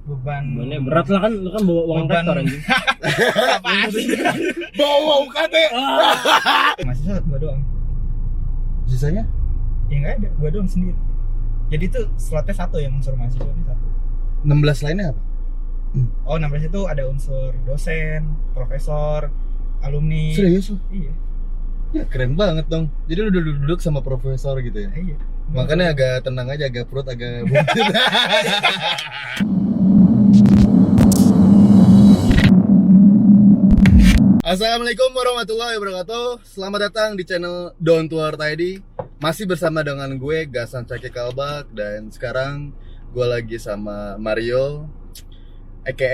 Bebannya berat lah kan, lu kan bawa uang rektor anjing. Apaan sih? Bawa UKT. Mahasiswa gua doang. Sisanya? Ya nggak ada, gua doang sendiri. Jadi tuh slotnya satu yang unsur mahasiswa ini satu. 16 lainnya apa? Oh 16 itu ada unsur dosen, profesor, alumni. Serius lu? Iya. Ya, keren banget dong. Jadi lu duduk sama profesor gitu ya? Iya. Makanya agak tenang aja, agak perut agak buncit. Assalamualaikum warahmatullahi wabarakatuh. Selamat datang di channel Down to Earth ID. Masih bersama dengan gue Gasan Caki Kalbak. Dan sekarang gue lagi sama Mario aka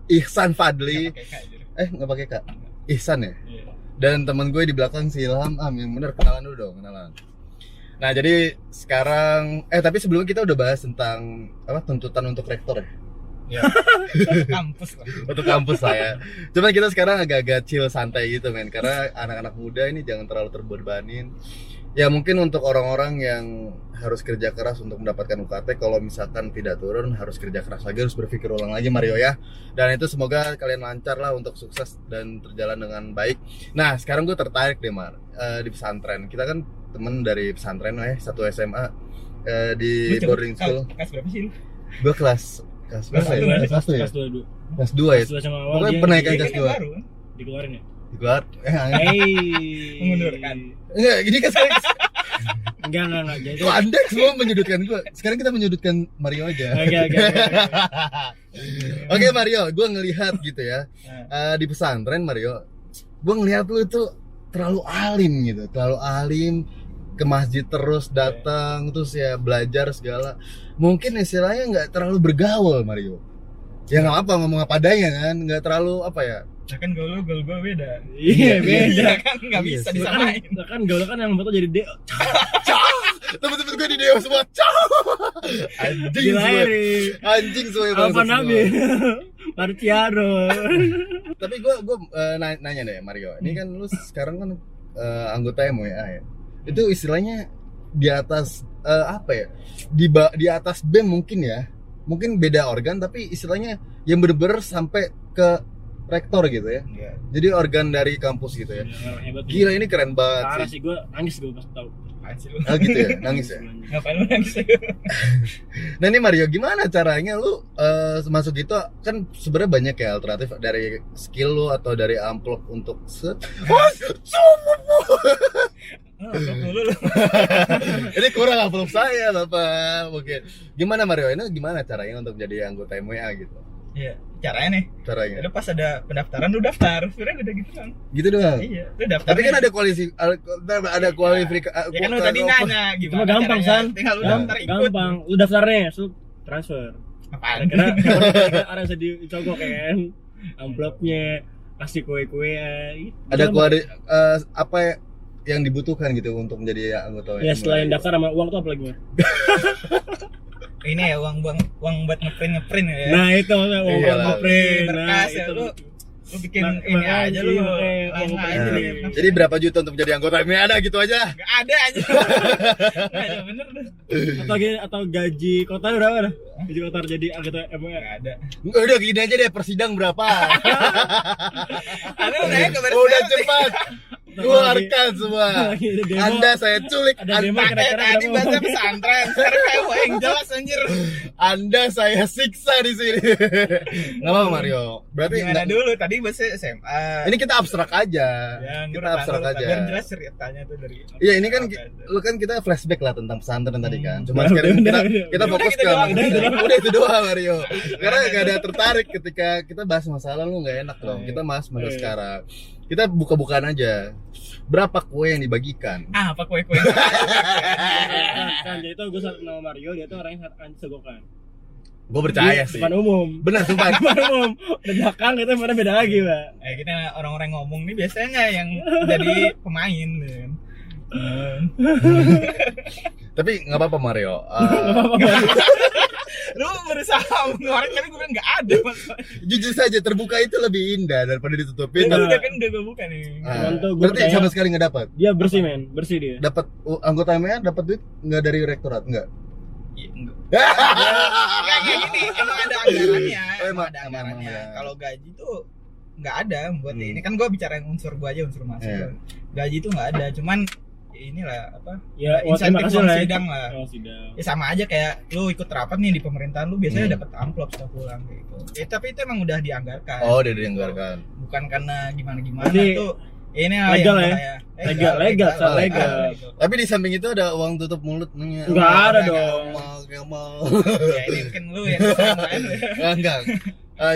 Ihsan Fadli. Nggak pakai Kak. Ihsan ya? Iya. Dan teman gue di belakang si Ilham. Yang bener, kenalan dulu dong, kenalan. Nah, jadi sekarang tapi sebelumnya kita udah bahas tentang tuntutan untuk rektor ya. Ya. Kampus lah. Untuk kampus saya. Cuma kita sekarang agak-agak chill santai gitu men, karena anak-anak muda ini jangan terlalu terbebanin. Ya mungkin untuk orang-orang yang harus kerja keras untuk mendapatkan UKT, kalau misalkan tidak turun harus kerja keras lagi, harus berpikir ulang lagi Mario ya. Dan itu semoga kalian lancar lah untuk sukses dan terjalan dengan baik. Nah sekarang gue tertarik deh Mar, di pesantren. Kita kan temen dari pesantren satu SMA di boarding school. Kelas berapa sih lu? Gue kelas berapa ya? Kelas 2 ya? Kelas 2 ya? Sama awal Pokoknya dia pernah kan Iya, kelas kan 2 baru kan? dikeluarin ya? Dikeluar? Mengundurkan. Enggak, gini kan sekarang Enggak. Jadi kok Anda semua menyudutkan gue. Sekarang kita menyudutkan Mario aja. Enggak. Oke Mario, gue ngelihat gitu ya di pesantren Mario, gue ngelihat lu tuh terlalu alim gitu, terlalu alim, ke masjid terus datang, terus ya belajar segala. Mungkin istilahnya nggak terlalu bergaul Mario. Ya nggak apa, ngomong apa adanya kan, nggak terlalu apa ya. Nah kan gaul gua beda. Iya beda. Iya kan nggak Iya bisa sih. disamain. Kan gaul kan yang betul jadi deo. Temen-temen gue di Dewa semua, anjing semua, Dilahirin. anjing semua yang Apa bangsat nabi? semua. Marciano. Tapi gue nanya deh Mario, ini kan lu sekarang kan anggota MWA ya. Itu istilahnya di atas di atas BEM mungkin ya, mungkin beda organ tapi istilahnya yang bener-bener sampai ke rektor gitu ya. Iya. Jadi organ dari kampus gitu ya. Hebat. Gila, ini keren Parah banget sih. sih, gue nangis pas tahu. Apaan sih lu? Oh gitu ya, nangis ya. Ngapain lu nangis? Nah ini Mario, gimana caranya lu masuk gitu? Kan sebenarnya banyak ya alternatif, dari skill lu atau dari amplop untuk ini kurang amplop saya Bapak. Mungkin gimana Mario, ini gimana caranya untuk jadi anggota MWA gitu? Iya, caranya nih. Caranya Udah pas ada pendaftaran lu daftar. Sebenarnya udah gitu kan. gitu doang. Iya, lu daftar. Tapi kan ada kualifikasi. Ya kan lu tadi nanya Cuma gimana gampang caranya. San. Tinggal lu daftar ikut. Gampang. Lu daftarnya, lu transfer. Apaan? Karena ada yang dicogok kan. Amplopnya kasih kue-kue gitu. Ada apa yang dibutuhkan gitu untuk menjadi anggota Ya MWA selain gitu? daftar sama uang tuh apa lagi Mar? Ini ya uang buat ngeprint ya. Nah itu maksudnya uang Iyalah. buat ngeprint. Nah Berkas ya, itu lu bikin ini Makanya aja lu. makanya Lain uang aja Nah, nih. jadi berapa juta untuk menjadi anggota MWA, ada gitu aja? Enggak ada aja. Enggak ada bener dah. atau gaji kota berapa dah? Gaji kota jadi anggota MWA. Enggak ada. Udah gini aja deh, persidang berapa? Ada udah kabar. Udah cepat keluarkan semua. Lagi ada demo. Anda saya culik, Ada demo kira-kira Tadi berapa? bahasa pesantren, sekarang kayak yang jelas anjir. Anda saya siksa di sini. Nggak apa Mario. Berarti Gimana dulu? Tadi bahasa SMA. ini kita abstrak aja. Ya, Kita abstrak aja. Biar jelas ceritanya tuh dari. Iya, ini kan Oke. lu kan kita flashback lah tentang pesantren tadi kan. Cuma Udah, sekarang udah. kita fokus Udah, ke gitu doang. udah itu doang Mario. Karena gak ada tertarik ketika kita bahas masalah lu, nggak enak dong. Kita bahas masa Iya. sekarang. Kita buka-bukaan aja. Berapa kue yang dibagikan? Ah, apa kue-kue? Kan dia itu gue sama Mario, dia tuh orang yang sangat anti-sogokan. Gue percaya sih. Depan umum. Benar sumpah. Depan umum. Belakang itu mana beda lagi, Pak. Kita orang-orang ngomong nih biasanya yang jadi pemain kan. Tapi nggak apa-apa Mario. Lu berusaha mengeluarkan tapi gue bilang nggak ada masalahnya. Jujur saja, terbuka itu lebih indah daripada ditutupin. Bener. Udah kan udah gue buka nih. Cuman tuh gue Berarti percaya- sama sekali nggak dapat. Dia bersih, men. Bersih dia. Dapat anggota MWA dapat duit nggak dari rektorat nggak? Iya, enggak. Kayak gini, emang ada anggarannya. Oh, Emang ada anggarannya. ya. Kalau gaji tuh nggak ada buat Hmm. ini kan gue bicara unsur gue aja, unsur mahasiswa. Gaji tuh nggak ada, cuman ya inilah apa? Ya, insentif terima kasih uang lah ya. sidang lah. Oh, sidang. Ya sama aja kayak lu ikut rapat nih di pemerintahan, lu biasanya Hmm. dapat amplop setelah pulang gitu. Ya tapi itu emang udah dianggarkan. Oh, udah dianggarkan. Bukan karena gimana Berarti tuh. Ini hal legal yang ya? bahaya. Legal, secara legal. Tapi di samping itu ada uang tutup mulut. Nggak ada dong. Nggak mau. Ya ini mungkin lu yang kesana kan. Enggak.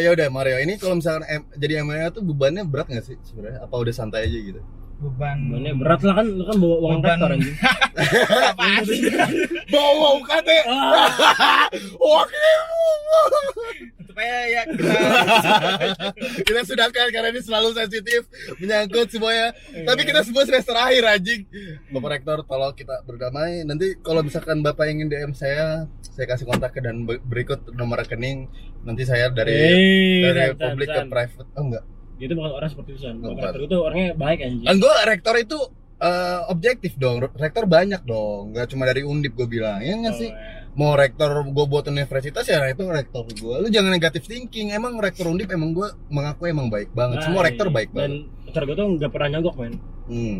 Ya udah Mario, ini kalau misalkan jadi MLA tuh bebannya berat nggak sih sebenarnya? Apa udah santai aja gitu? Beban. Bebannya berat lah kan, lu kan bawa uang Beban. rektor anjing. Apaan sih? Bawa UKT. Oke. Supaya ya Kita sudahkan karena ini selalu sensitif menyangkut semuanya. Tapi kita semua semester akhir anjing. Bapak Rektor, tolong kita berdamai. Nanti kalau misalkan Bapak ingin DM saya kasih kontaknya dan berikut nomor rekening. Nanti saya dari publik ke private. Oh enggak. Dia itu bukan orang seperti itu, San. Oh, Bapak rektor itu orangnya baik anjing. Gue rektor itu objektif dong. Rektor banyak dong. Gak cuma dari Undip gue bilang. Ya nggak sih? Mau rektor gue buat universitas ya itu rektor gue. Lu jangan negatif thinking. Emang rektor Undip emang gue mengaku emang baik banget. Semua rektor baik banget. Dan rektor gue tuh nggak pernah nyogok, men.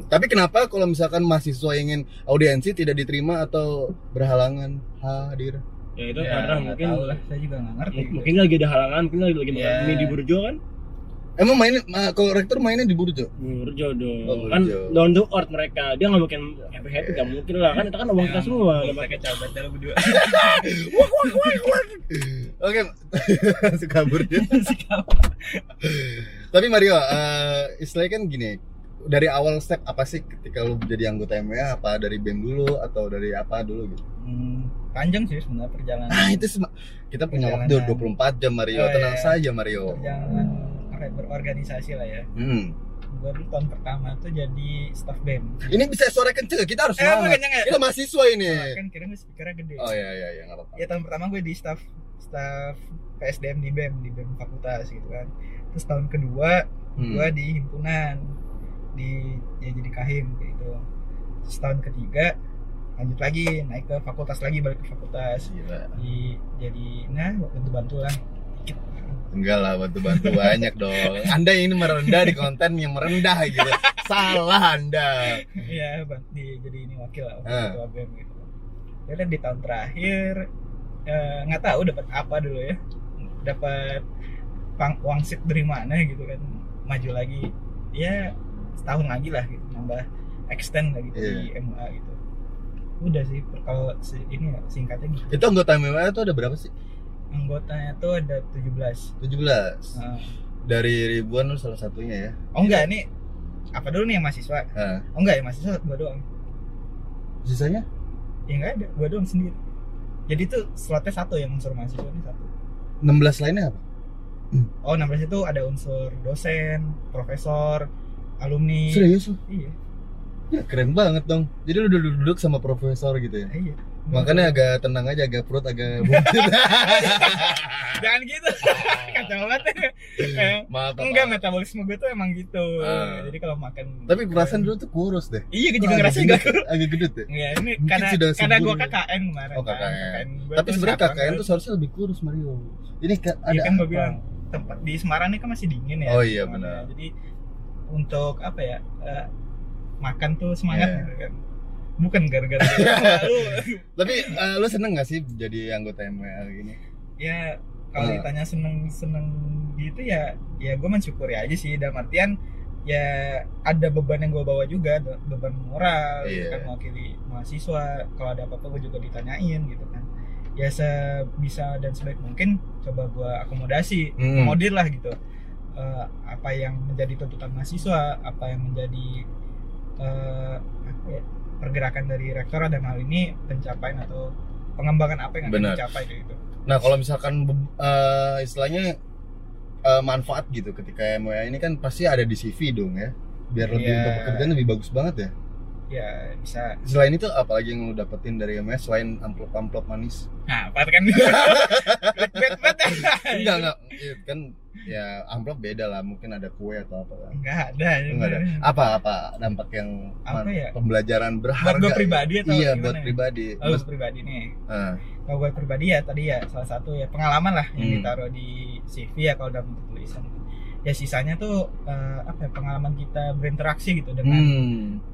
Tapi kenapa kalau misalkan mahasiswa ingin audiensi tidak diterima atau berhalangan hadir? Ya itu ya, karena nggak mungkin tahu lah, saya juga nggak ngerti. mungkin lagi ada halangan, mungkin lagi makan Ya. mie di Burjo kan? Emang kalau rektor mainnya di Burjo? Burjo dong. Oh, Burjo. Kan down to earth mereka. Dia nggak mungkin happy nggak mungkin lah kan, itu kan uang kita semua. Udah pakai cabat dalam berdua. Oke, suka Burjo. Tapi Mario, istilahnya kan gini. Dari awal step apa sih ketika lu jadi anggota MWA? Apa dari BEM dulu atau dari apa dulu gitu? Panjang sih sebenarnya perjalanan. Nah itu kita punya waktu 24 jam Mario, Oh, tenang iya. saja Mario. Perjalanan apa ya, berorganisasi lah ya. Gue dulu tahun pertama tuh jadi staff BEM. Ini bisa suara kenceng, kita harus Gue semangat. kenyang ya? Kita mahasiswa ini. Kan kira gue speakernya gede. Oh iya nggak apa-apa. Ya tahun pertama gue di staff PSDM di BEM fakultas gitu kan. Terus tahun kedua gue di himpunan jadi kahim gitu. Terus tahun ketiga lanjut lagi naik ke fakultas lagi, balik ke fakultas. Gila. Jadi bantu lah dikit. Enggak lah, bantu banyak dong. Anda ini merendah di konten yang merendah gitu. Salah Anda. Iya, jadi ini wakil lah, ketua BEM gitu. Ya di tahun terakhir nggak tahu dapat apa dulu ya. Dapat wangsit dari mana gitu kan. Maju lagi. Ya setahun lagi lah gitu, nambah extend lagi di MA gitu. Udah sih kalau ini ya singkatnya gitu. Itu anggota MWA itu ada berapa sih? Anggotanya tuh ada 17. 17. Dari ribuan lu salah satunya ya. Oh enggak, ini apa dulu nih yang mahasiswa? Oh enggak, ya mahasiswa gua doang. Sisanya? Ya enggak ada, gua doang sendiri. Jadi tuh slotnya satu yang unsur mahasiswa ini satu. 16 lainnya apa? Oh 16 itu ada unsur dosen, profesor, alumni. Serius lu? Iya. Ya, keren banget dong. Jadi lu duduk sama profesor gitu ya. Iya. Makanya agak tenang aja, agak perut agak bungkit. Jangan gitu. Kacau banget. Maaf. Enggak, metabolisme gue tuh emang gitu. Ah. Jadi kalau makan. Tapi perasaan dulu tuh kurus deh. Iya, gue juga ngerasa enggak kurus. Agak gendut ya. Iya, ini Mungkin sudah karena gue subur. KKN kemarin. Oh, kan. KKN. Gua Tapi tuh sebenarnya siapa KKN kan? tuh seharusnya lebih kurus Mario. Ini ada Iya kan gue apa? bilang tempat di Semarang ini kan masih dingin ya. Oh iya, Semarang. benar. Jadi untuk apa ya? Makan tuh semangat Iya. gitu kan. Bukan gara-gara lu. Tapi lu seneng gak sih jadi anggota MWA gini? Ya kalau ditanya seneng gitu ya gue mensyukuri aja sih, dalam artian ya ada beban yang gue bawa juga, beban moral. Iya. Kan mewakili mahasiswa, kalau ada apa-apa gue juga ditanyain gitu kan. Ya sebisa dan sebaik mungkin coba gue akomodasi, akomodir lah gitu. Apa yang menjadi tuntutan mahasiswa, apa yang menjadi pergerakan dari rektor, dan hal ini pencapaian atau pengembangan apa yang akan dicapai gitu. Nah kalau misalkan istilahnya manfaat gitu ketika MWA ini kan pasti ada di CV dong ya, biar lebih untuk pekerjaan lebih bagus banget ya. ya bisa. Selain itu apa lagi yang lu dapetin dari MS selain amplop manis? Nah, apa kan? Enggak. Iya, kan ya amplop beda lah, mungkin ada kue atau apa kan. Enggak ada. Enggak ada. Apa dampak yang Apa ya? pembelajaran berharga? Buat gue pribadi atau iya, gimana buat ya? pribadi. Oh, buat pribadi nih. Ah. Kalau buat pribadi ya tadi ya salah satu ya pengalaman lah yang Hmm. ditaruh di CV ya kalau dalam bentuk tulisan. Ya sisanya tuh apa ya, pengalaman kita berinteraksi gitu dengan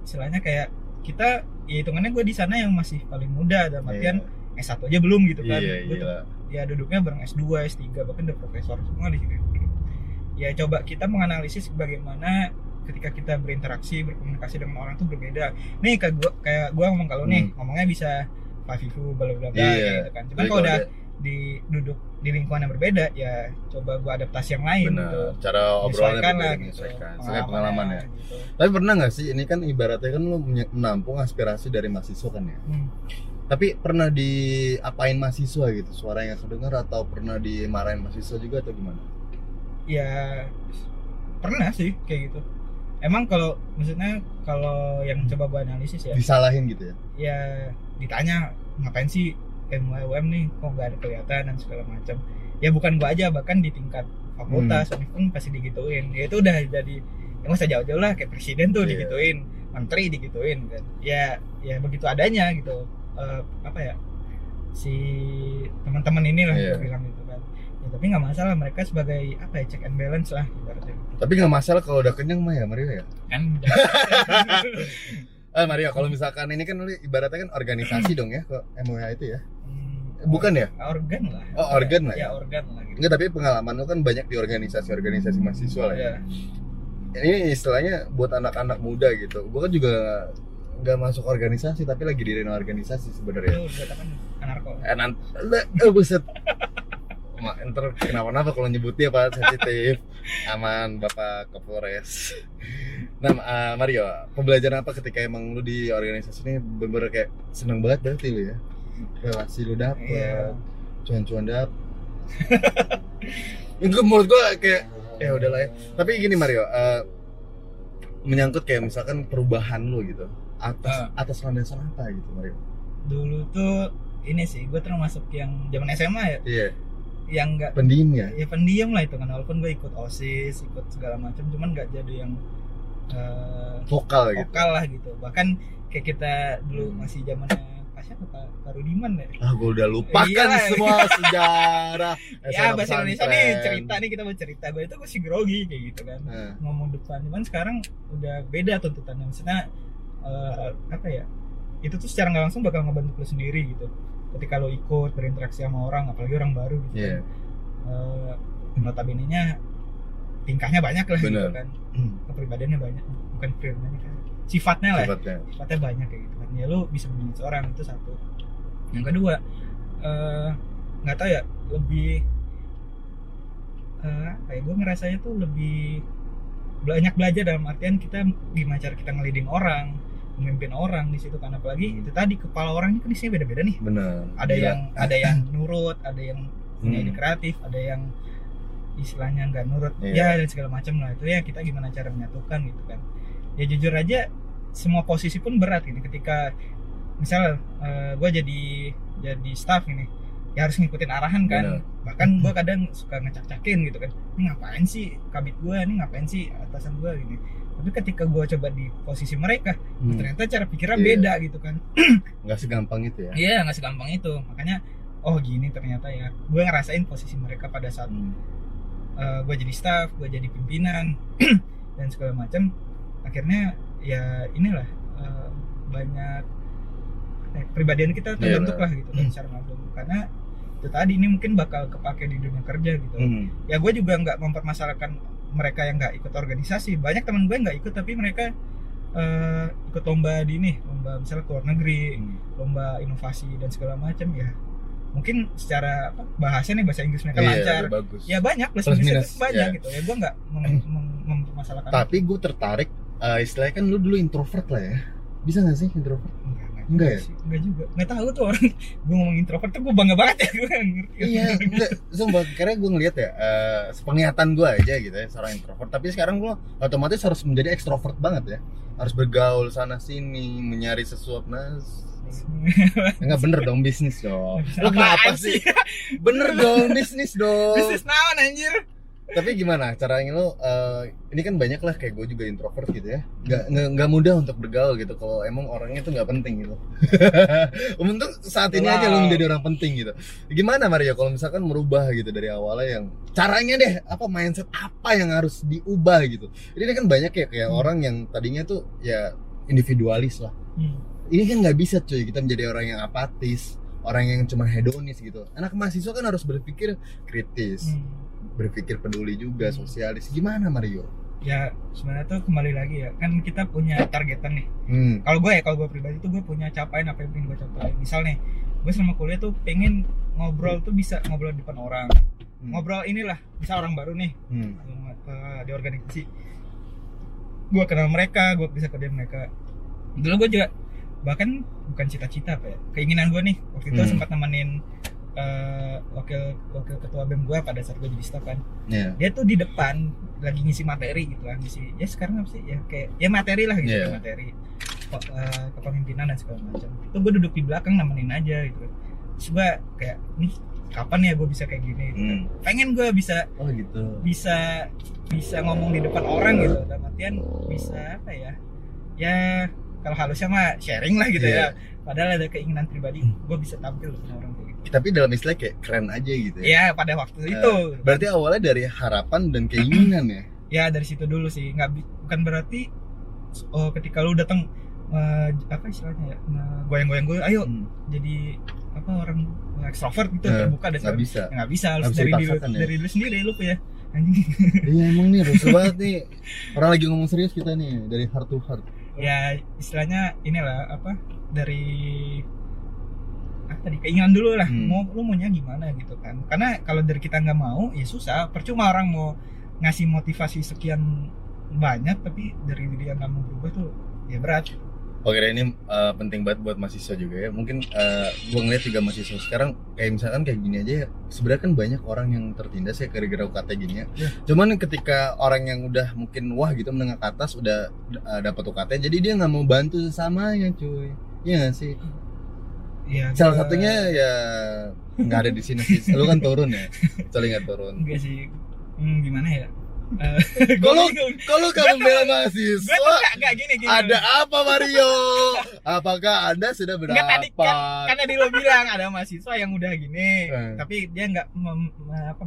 istilahnya kayak kita ya hitungannya gue di sana yang masih paling muda dalam artian S1 aja belum gitu kan. Gue tuh ya duduknya bareng S2, S3 bahkan udah profesor semua di sini. Ya coba kita menganalisis bagaimana ketika kita berinteraksi berkomunikasi dengan orang tuh berbeda. Nih kayak gue ngomong kalau nih ngomongnya bisa Fafifu bla bla bla gitu kan. Cuman kalau udah duduk di lingkungan yang berbeda ya coba gue adaptasi yang lain. Benar. Gitu. Cara obrolannya berbeda, gitu. Soalnya pengalaman ya. Gitu. Tapi pernah nggak sih, ini kan ibaratnya kan lu menampung aspirasi dari mahasiswa kan ya. Tapi pernah diapain mahasiswa gitu, suaranya kedengar atau pernah dimarahin mahasiswa juga atau gimana? Ya pernah sih kayak gitu. Emang kalau maksudnya kalau yang coba gue analisis ya Disalahin gitu ya? ya ditanya ngapain sih MUM nih kok nggak ada kelihatan dan segala macam. Ya bukan gue aja, bahkan di tingkat fakultas pun pasti digituin. Ya itu udah jadi ya nggak usah jauh-jauh lah, kayak presiden tuh digituin, menteri digituin kan. Ya begitu adanya gitu. Apa ya, si teman-teman ini lah gue bilang gitu kan. Ya, tapi nggak masalah, mereka sebagai apa ya, check and balance lah ibaratnya. Tapi nggak masalah kalau udah kenyang mah ya Mario ya. Kan Mario, kalau misalkan ini kan lu ibaratnya kan organisasi dong ya kok MUH itu ya. Bukan ya? Organ lah. Oh, organ lah ya. ya. Organ lah gitu. Enggak, tapi pengalaman lu kan banyak di organisasi mahasiswa lah ya. Ini istilahnya buat anak-anak muda gitu. Gua kan juga nggak masuk organisasi tapi lagi diriin organisasi sebenarnya. Itu udah kan anarko. Buset. Ntar kenapa-napa kalau nyebutnya Pak, sensitif. Aman Bapak Kapolres. Nah, Mario, pembelajaran apa ketika emang lu di organisasi ini bener-bener kayak seneng banget berarti lu ya? Relasi lu dapet, cuan-cuan dapet. Itu menurut gua kayak ya udahlah ya. Tapi gini Mario, menyangkut kayak misalkan perubahan lu gitu. Atas landasan apa gitu Mario? Dulu tuh ini sih, gue termasuk yang zaman SMA ya. Iya. Yang enggak pendiam ya? Ya pendiam lah itu kan, walaupun gue ikut OSIS, ikut segala macam, cuman nggak jadi yang vokal lah gitu. Bahkan kayak kita dulu masih zamannya siapa Pak Rudiman ya? Gue udah lupakan semua sejarah. Ya bahasa Indonesia nih, cerita nih, kita mau cerita. Gue itu masih grogi kayak gitu kan, ngomong depan. Cuman sekarang udah beda tuntutannya. Maksudnya apa ya? Itu tuh secara nggak langsung bakal ngebentuk lo sendiri gitu. Ketika lo ikut berinteraksi sama orang, apalagi orang baru gitu kan. Notabene-nya tingkahnya banyak lah gitu kan. Kepribadiannya banyak, bukan kepribadiannya kan. Sifatnya banyak kayak gitu kan. Ya lo bisa memilih seorang, itu satu. Yang kedua, nggak tahu ya, lebih gue ngerasanya tuh lebih banyak belajar dalam artian kita gimana cara kita ngeliding orang, memimpin orang di situ kan. Apalagi itu tadi, kepala orang ini kan isinya beda-beda nih. Benar. Ada yang nurut, ada yang punya ide kreatif, ada yang istilahnya nggak nurut, ya dan segala macam lah. Itu ya kita gimana cara menyatukan gitu kan. Ya jujur aja semua posisi pun berat ini. Ketika misal gue jadi staff ini, ya harus ngikutin arahan kan. Bahkan gue kadang suka ngecak-cakin gitu kan, ini ngapain sih kabit gue, ini ngapain sih atasan gue gini. Tapi ketika gue coba di posisi mereka, ternyata cara pikirnya beda gitu kan. Nggak segampang itu ya? Iya, nggak segampang itu. Makanya oh gini ternyata ya. Gue ngerasain posisi mereka pada saat gue jadi staff, gue jadi pimpinan dan segala macam. Akhirnya ya inilah banyak kepribadian kita terbentuk lah gitu kan secara langsung. Karena itu tadi, ini mungkin bakal kepake di dunia kerja gitu. Ya gue juga nggak mempermasalahkan mereka yang nggak ikut organisasi. Banyak teman gue nggak ikut tapi mereka ikut lomba di ini, lomba misalnya ke luar negeri, lomba inovasi dan segala macam ya. Mungkin secara bahasa Inggris mereka lancar. Ya banyak plus minus banyak gitu. Ya gue nggak mempermasalahkan. Tapi gue tertarik, istilahnya kan lu dulu introvert lah ya. Bisa nggak sih introvert? Enggak Enggak ya? Enggak juga. Enggak tahu tuh orang. Gue ngomong introvert tuh gue bangga banget ya, gue nggak ngerti. Iya, enggak, sumpah, karena gue ngeliat ya, sepenglihatan gue aja gitu ya, seorang introvert. Tapi sekarang gue otomatis harus menjadi ekstrovert banget ya, harus bergaul sana sini, mencari sesuatu. Enggak, bener dong, bisnis dong. Lo kenapa Apaan sih? Bener dong, bisnis dong. Bisnis naon anjir? Tapi gimana caranya lo? Ini kan banyak lah kayak gue juga introvert gitu ya, nggak mudah untuk bergaul gitu. Kalau emang orangnya tuh nggak penting gitu. Untuk saat ini aja lo menjadi orang penting gitu. Gimana Mario kalau misalkan merubah gitu dari awalnya, yang caranya deh, apa mindset apa yang harus diubah gitu? Ini kan banyak ya kayak orang yang tadinya tuh ya individualis lah. Ini kan nggak bisa cuy, kita menjadi orang yang apatis, orang yang cuma hedonis gitu. Anak mahasiswa kan harus berpikir kritis, berpikir peduli juga, sosialis. Gimana Mario? Ya sebenarnya tuh kembali lagi ya, kan kita punya targetan nih. Kalau gue pribadi tuh gue punya capaian apa yang pengen gue capai. Misal nih, gue selama kuliah tuh pengen ngobrol tuh bisa ngobrol di depan orang. Ngobrol inilah, misal orang baru nih di organisasi, gue kenal mereka, gue bisa kerja mereka. Dulu gue juga bahkan bukan cita-cita apa ya, keinginan gue nih waktu itu sempat nemenin wakil ketua BEM gue pada saat gue jadi staff kan. Dia tuh di depan lagi ngisi materi gitu lah, ngisi ya sekarang apa sih ya, kayak ya materi lah gitu, materi kepemimpinan dan segala macam. Itu gue duduk di belakang nemenin aja gitu. Terus gue kayak nih kapan ya gue bisa kayak gini gitu. Pengen gue bisa bisa ngomong di depan orang gitu, dalam artian bisa apa ya, kalau halusnya mah sharing lah gitu ya. Padahal ada keinginan pribadi, gue bisa tampil depan orang kayak gitu. Tapi dalam istilah kayak keren aja gitu ya. Iya, pada waktu itu. Berarti awalnya dari harapan dan keinginan ya. Ya dari situ dulu sih, bukan berarti ketika lu datang apa istilahnya ya, goyang-goyang gue, ayo jadi apa orang ekstrovert gitu, terbuka dan nggak bisa. Nggak bisa, harus dari diri sendiri lu ya. Anjing. Iya emang nih rusuh banget nih. Orang lagi ngomong serius kita nih, dari heart to heart. Ya istilahnya inilah apa, dari apa di keinginan dulu lah. Lu maunya gimana gitu kan, karena kalau dari kita nggak mau ya susah, percuma orang mau ngasih motivasi sekian banyak tapi dari diri yang nggak mau berubah tuh ya berat. Oke, ini penting banget buat mahasiswa juga ya. Mungkin gue ngeliat juga mahasiswa sekarang kayak misalkan kayak gini aja ya, sebenarnya kan banyak orang yang tertindas ya gara-gara UKT gini ya. Cuman ketika orang yang udah mungkin wah gitu menengah ke atas udah dapat UKT, jadi dia nggak mau bantu sesamanya cuy. Iya nggak sih? Ya, salah satunya ya nggak ada di sini sih. Lu kan turun ya, kecuali nggak turun. Enggak sih. Gimana ya? Kalau kamu bela mahasiswa, gini. Ada apa Mario? Apakah Anda sudah berapa? Enggak, tadi kan tadi lo bilang ada mahasiswa yang udah gini, tapi dia nggak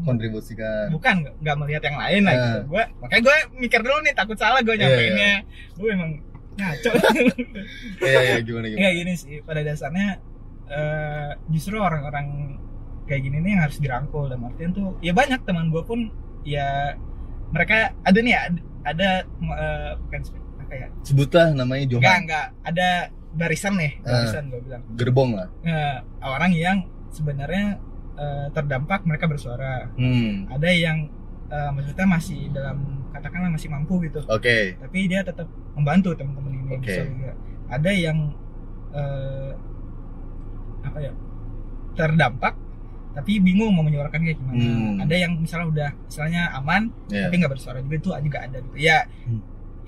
kontribusikan. Bukan, nggak melihat yang lain lah gitu. Makanya gue mikir dulu nih, takut salah gue nyampeinnya. Gue emang ngaco. Iya, gimana? Iya gini sih, pada dasarnya justru orang-orang kayak gini nih yang harus dirangkul. Dan artian tuh ya banyak teman gue pun ya mereka ada nih ada bukan apa ya, sebutlah namanya Johan. enggak ada barisan gue bilang gerbong lah, orang yang sebenarnya terdampak mereka bersuara. Ada yang maksudnya masih dalam katakanlah masih mampu gitu, tapi dia tetap membantu teman-teman ini. Misalnya ada yang apa ya, terdampak tapi bingung mau menyuarakan kayak gimana. Ada yang misalnya udah misalnya aman tapi nggak bersuara juga, itu juga ada gitu ya.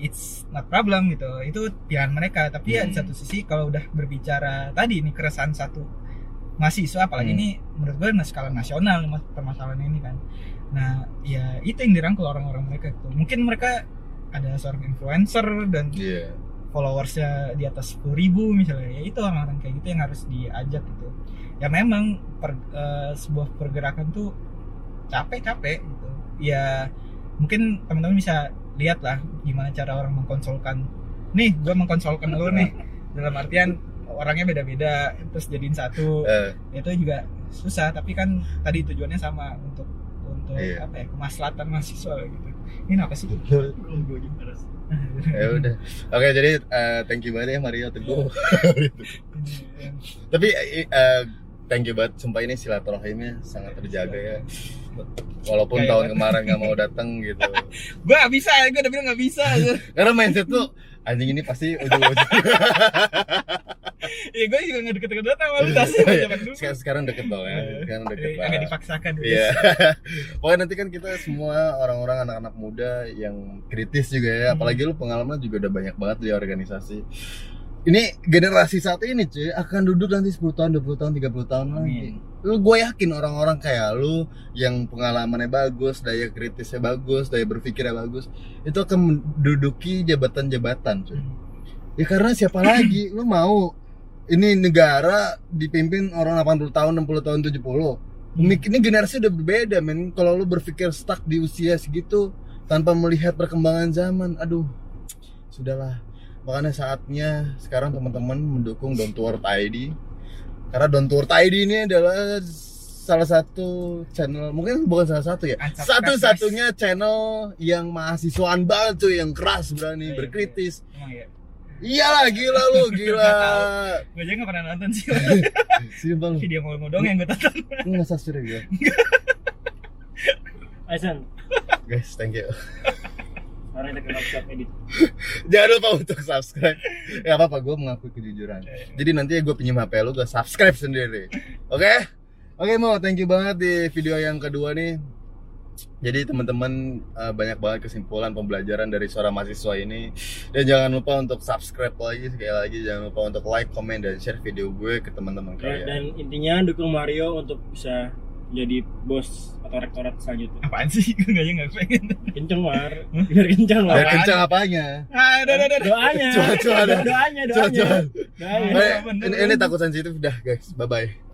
It's not problem gitu, itu pilihan mereka. Tapi ya di satu sisi kalau udah berbicara tadi ini keresahan satu mahasiswa, apalagi ini menurut gue skala nasional permasalahan ini kan. Nah ya itu yang dirangkul orang-orang mereka gitu. Mungkin mereka ada seorang influencer dan followersnya di atas 10.000 misalnya, ya itu orang-orang kayak gitu yang harus diajak gitu. Ya memang sebuah pergerakan tuh capek gitu ya. Mungkin teman-teman bisa lihat lah gimana cara orang mengkonsolkan. Nih gue mengkonsolkan lu nih, dalam artian orangnya beda-beda terus jadiin satu. Itu juga susah, tapi kan tadi tujuannya sama untuk apa ya, kemaslahatan mahasiswa gitu. Ini apa sih? Ya udah. Oke, jadi thank you banget ya Mario Teguh. Tapi thank you banget, sumpah ini silaturahimnya sangat terjaga ya. Walaupun tahun kemarin nggak mau datang gitu. Gue nggak bisa, gue udah bilang nggak bisa. Karena mindset tuh anjing ini pasti ujung-ujung. Iya, gue juga nggak deket-deket banget sama lu tasnya zaman dulu. Sekarang deket tau ya. Sekarang deket Agak banget. dipaksakan gitu. Iya. Pokoknya nanti kan kita semua orang-orang anak-anak muda yang kritis juga ya. Apalagi lu pengalaman juga udah banyak banget di organisasi. Ini generasi saat ini cuy akan duduk nanti 10 tahun, 20 tahun, 30 tahun lagi. Gue yakin orang-orang kayak lu yang pengalamannya bagus, daya kritisnya bagus, daya berpikirnya bagus, itu akan menduduki jabatan-jabatan cuy. Ya karena siapa lagi? Lu mau ini negara dipimpin orang 80 tahun, 60 tahun, 70. Ini generasi udah berbeda men. Kalau lu berpikir stuck di usia segitu tanpa melihat perkembangan zaman, aduh, sudahlah. Makanya saatnya sekarang teman-teman mendukung Don't Worth ID. Karena Don't Worth ID ini adalah salah satu channel, mungkin bukan salah satu ya, satu-satunya channel yang mahasiswaan banget cuy, yang keras berani berkritis. Emang ya. Iyalah, gila lu, gila. Gue aja nggak pernah nonton sih. Sumpah lu. Video mau dong yang gue tonton. Lu nggak subscribe ya? Aisan, Guys, thank you. sekarang kita ke shop edit. Jangan lupa untuk subscribe. Ya apa-apa, gue mengakui kejujuran. Jadi nanti gue pinjam HP lu, gue subscribe sendiri. Oke? Oke, Mo, thank you banget di video yang kedua nih. Jadi teman-teman, banyak banget kesimpulan pembelajaran dari seorang mahasiswa ini. Dan jangan lupa untuk subscribe lagi, sekali lagi jangan lupa untuk like, comment, dan share video gue ke teman-teman Ya, kalian. dan intinya dukung Mario untuk bisa jadi bos atau rektorat selanjutnya. Apaan sih? Gue nggak pengen. Kenceng Mar, biar kenceng Biar Mar. kencang apanya? Udah. Doanya, Cuan. doanya. Cuan. Doanya. Ini takut sensitif dah guys, bye-bye.